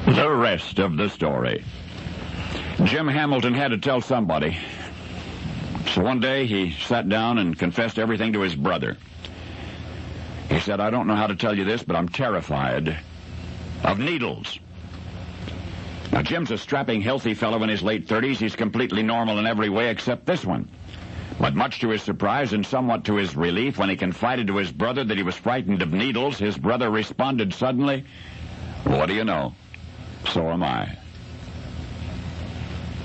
The rest of the story. Jim Hamilton had to tell somebody. So one day he sat down and confessed everything to his brother. He said, "I don't know how to tell you this, but I'm terrified of needles." Now, Jim's a strapping, healthy fellow in his late 30s. He's completely normal in every way except this one. But much to his surprise and somewhat to his relief, when he confided to his brother that he was frightened of needles, his brother responded suddenly, "What do you know? So am I."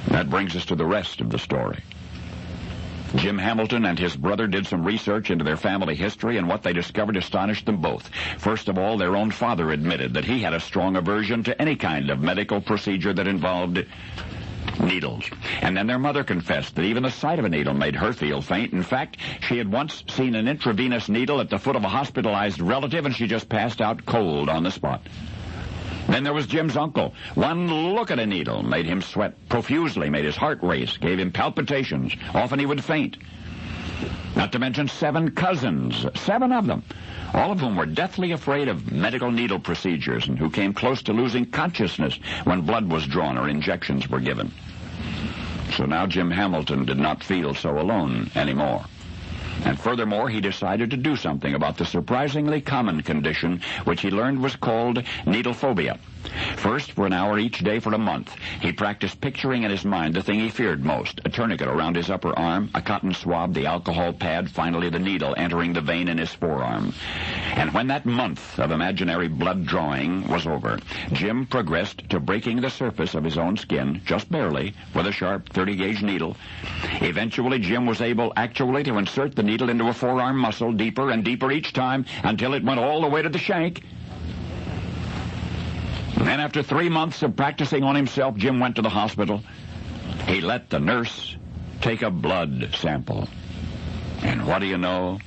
That brings us to the rest of the story. Jim Hamilton and his brother did some research into their family history, and what they discovered astonished them both. First of all, their own father admitted that he had a strong aversion to any kind of medical procedure that involved needles. And then their mother confessed that even the sight of a needle made her feel faint. In fact, she had once seen an intravenous needle at the foot of a hospitalized relative, and she just passed out cold on the spot. Then there was Jim's uncle. One look at a needle made him sweat profusely, made his heart race, gave him palpitations. Often he would faint. Not to mention 7 cousins, 7 of them, all of whom were deathly afraid of medical needle procedures and who came close to losing consciousness when blood was drawn or injections were given. So now Jim Hamilton did not feel so alone anymore. And furthermore, he decided to do something about the surprisingly common condition which he learned was called needle phobia. First, for an hour each day for a month, he practiced picturing in his mind the thing he feared most: a tourniquet around his upper arm, a cotton swab, the alcohol pad, finally the needle entering the vein in his forearm. And when that month of imaginary blood drawing was over, Jim progressed to breaking the surface of his own skin, just barely, with a sharp 30-gauge needle. Eventually, Jim was able actually to insert the needle into a forearm muscle, deeper and deeper each time, until it went all the way to the shank. Then after 3 months of practicing on himself, Jim went to the hospital. He let the nurse take a blood sample. And what do you know?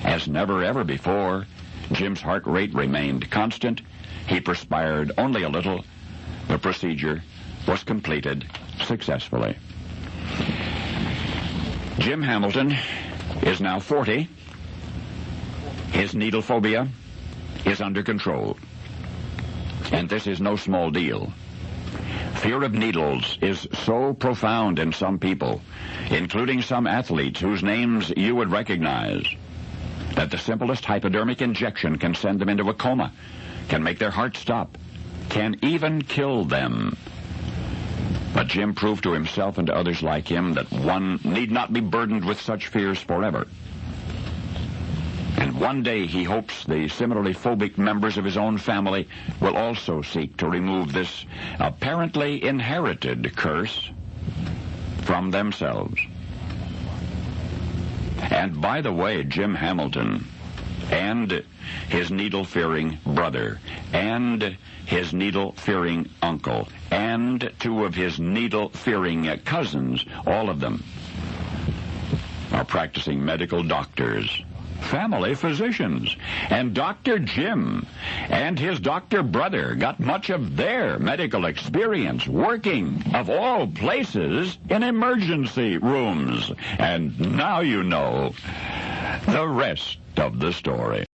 As never ever before, Jim's heart rate remained constant. He perspired only a little. The procedure was completed successfully. Jim Hamilton is now 40. His needle phobia is under control. And this is no small deal. Fear of needles is so profound in some people, including some athletes whose names you would recognize, that the simplest hypodermic injection can send them into a coma, can make their heart stop, can even kill them. But Jim proved to himself and to others like him that one need not be burdened with such fears forever. And one day he hopes the similarly phobic members of his own family will also seek to remove this apparently inherited curse from themselves. And by the way, Jim Hamilton and his needle-fearing brother and his needle-fearing uncle and 2 of his needle-fearing cousins, all of them are practicing medical doctors, family physicians. And Dr. Jim and his doctor brother got much of their medical experience working, of all places, in emergency rooms. And now you know the rest of the story.